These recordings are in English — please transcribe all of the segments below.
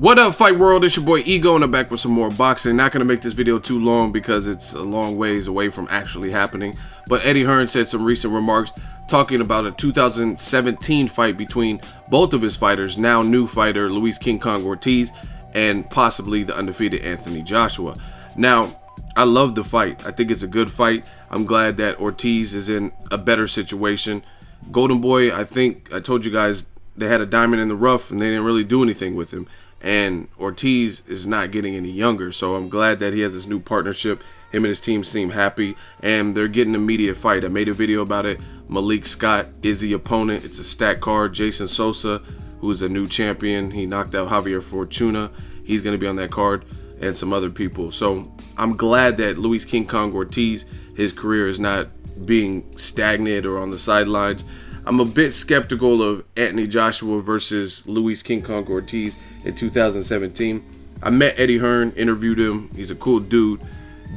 What up, Fight World? It's your boy Ego, and I'm back with some more boxing. Not going to make this video too long because it's a long ways away from actually happening. But Eddie Hearn said some recent remarks talking about a 2017 fight between both of his fighters, now new fighter Luis King Kong Ortiz and possibly the undefeated Anthony Joshua. Now, I love the fight. I think it's a good fight. I'm glad that Ortiz is in a better situation. Golden Boy, I think I told you guys they had a diamond in the rough and they didn't really do anything with him. And Ortiz is not getting any younger, so I'm glad that he has this new partnership. Him and his team seem happy, and they're getting an immediate fight. I made a video about it. Malik Scott is the opponent. It's a stack card. Jason Sosa, who's a new champion, he knocked out Javier Fortuna. He's going to be on that card, and some other people. So I'm glad that Luis King Kong Ortiz, his career is not being stagnant or on the sidelines. I'm a bit skeptical of Anthony Joshua versus Luis King Kong Ortiz in 2017. I met Eddie Hearn, interviewed him. He's a cool dude.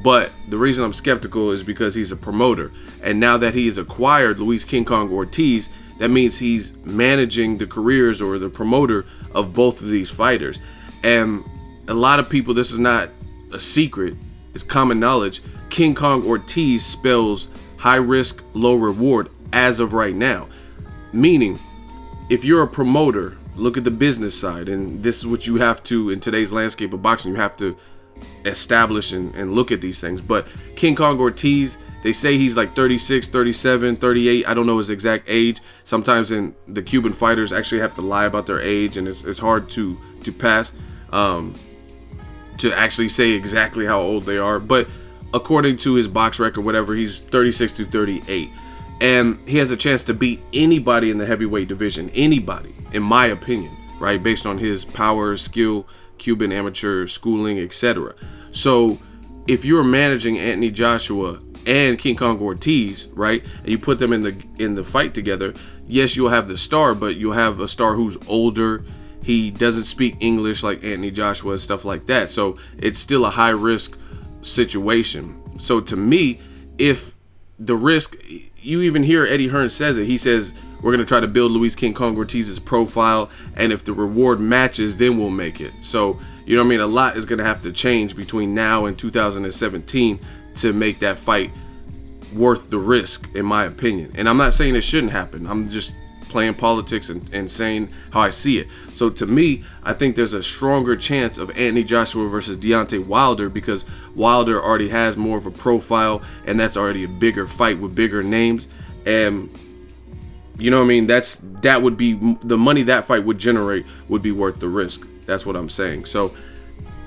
But the reason I'm skeptical is because he's a promoter. And now that he's acquired Luis King Kong Ortiz, that means he's managing the careers or the promoter of both of these fighters. And a lot of people, this is not a secret, it's common knowledge. King Kong Ortiz spells high risk, low reward as of right now. Meaning, if you're a promoter, look at the business side, and this is what you have to, in today's landscape of boxing, you have to establish and look at these things. But King Kong Ortiz, they say he's like 36, 37, 38. I don't know his exact age. Sometimes in the Cuban fighters actually have to lie about their age, and it's hard to pass to actually say exactly how old they are. But according to his box record, whatever, he's 36 to 38. And he has a chance to beat anybody in the heavyweight division. Anybody, in my opinion, right? Based on his power, skill, Cuban amateur schooling, etc. So if you're managing Anthony Joshua and King Kong Ortiz, right, and you put them in the fight together, yes, you'll have the star, but you'll have a star who's older. He doesn't speak English like Anthony Joshua and stuff like that. So it's still a high risk situation. So to me, if the risk, you even hear Eddie Hearn says it. He says, we're going to try to build Luis King Kong Ortiz's profile, and if the reward matches, then we'll make it. So, you know what I mean? A lot is going to have to change between now and 2017 to make that fight worth the risk, in my opinion. And I'm not saying it shouldn't happen. I'm just playing politics and saying how I see it. So to me, I think there's a stronger chance of Anthony Joshua versus Deontay Wilder, because Wilder already has more of a profile, and that's already a bigger fight with bigger names. And you know what I mean? That would be the money that fight would generate would be worth the risk. That's what I'm saying. So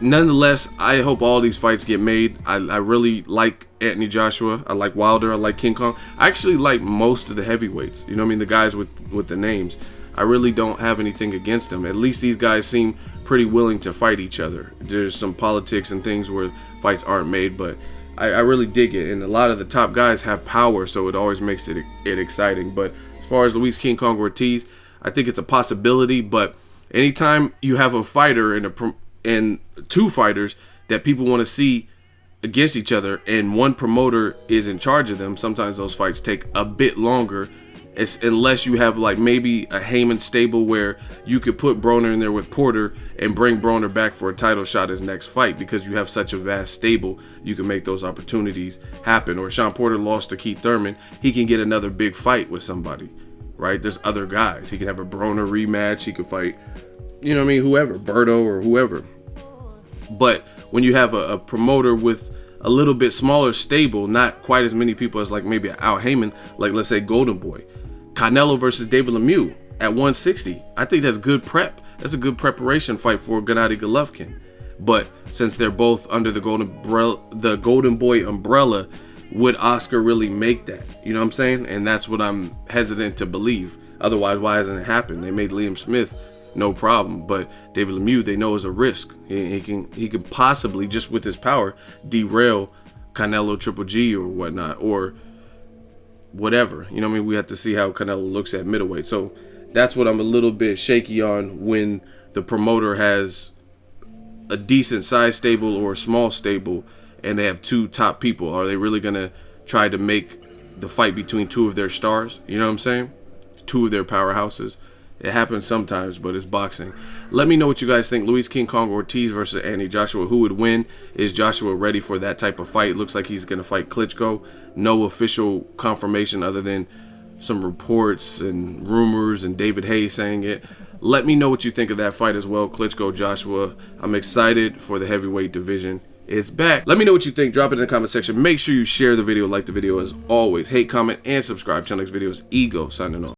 nonetheless, I hope all these fights get made. I really like Anthony Joshua. I like Wilder. I like King Kong. I actually like most of the heavyweights. You know what I mean? The guys with the names. I really don't have anything against them. At least these guys seem pretty willing to fight each other. There's some politics and things where fights aren't made, but I really dig it. And a lot of the top guys have power, so it always makes it exciting. But as far as Luis King Kong Ortiz, I think it's a possibility. But anytime you have a fighter and two fighters that people want to see against each other, and one promoter is in charge of them, sometimes those fights take a bit longer. Unless you have like maybe a Heyman stable where you could put Broner in there with Porter and bring Broner back for a title shot his next fight, because you have such a vast stable, you can make those opportunities happen. Or Sean Porter lost to Keith Thurman, he can get another big fight with somebody, right? There's other guys. He can have a Broner rematch. He could fight, you know what I mean, whoever, Berto or whoever. But when you have a promoter with a little bit smaller stable, not quite as many people as like maybe Al Heyman, like let's say Golden Boy, Canelo versus David Lemieux at 160. I think that's good prep. That's a good preparation fight for Gennady Golovkin. But since they're both under the Golden Boy umbrella, would Oscar really make that? You know what I'm saying? And that's what I'm hesitant to believe. Otherwise, why hasn't it happened? They made Liam Smith no problem, but David Lemieux, they know is a risk. He can possibly, just with his power, derail Canelo Triple G or whatnot, or whatever. You know what I mean? We have to see how Canelo looks at middleweight. So that's what I'm a little bit shaky on, when the promoter has a decent size stable or a small stable and they have two top people. Are they really going to try to make the fight between two of their stars? You know what I'm saying? Two of their powerhouses. It happens sometimes, but it's boxing. Let me know what you guys think. Luis King Kong Ortiz versus Anthony Joshua. Who would win? Is Joshua ready for that type of fight? Looks like he's going to fight Klitschko. No official confirmation other than some reports and rumors and David Hayes saying it. Let me know what you think of that fight as well. Klitschko Joshua. I'm excited for the heavyweight division. It's back. Let me know what you think. Drop it in the comment section. Make sure you share the video, like the video as always. Hate, comment, and subscribe. Till next video is Ego signing off.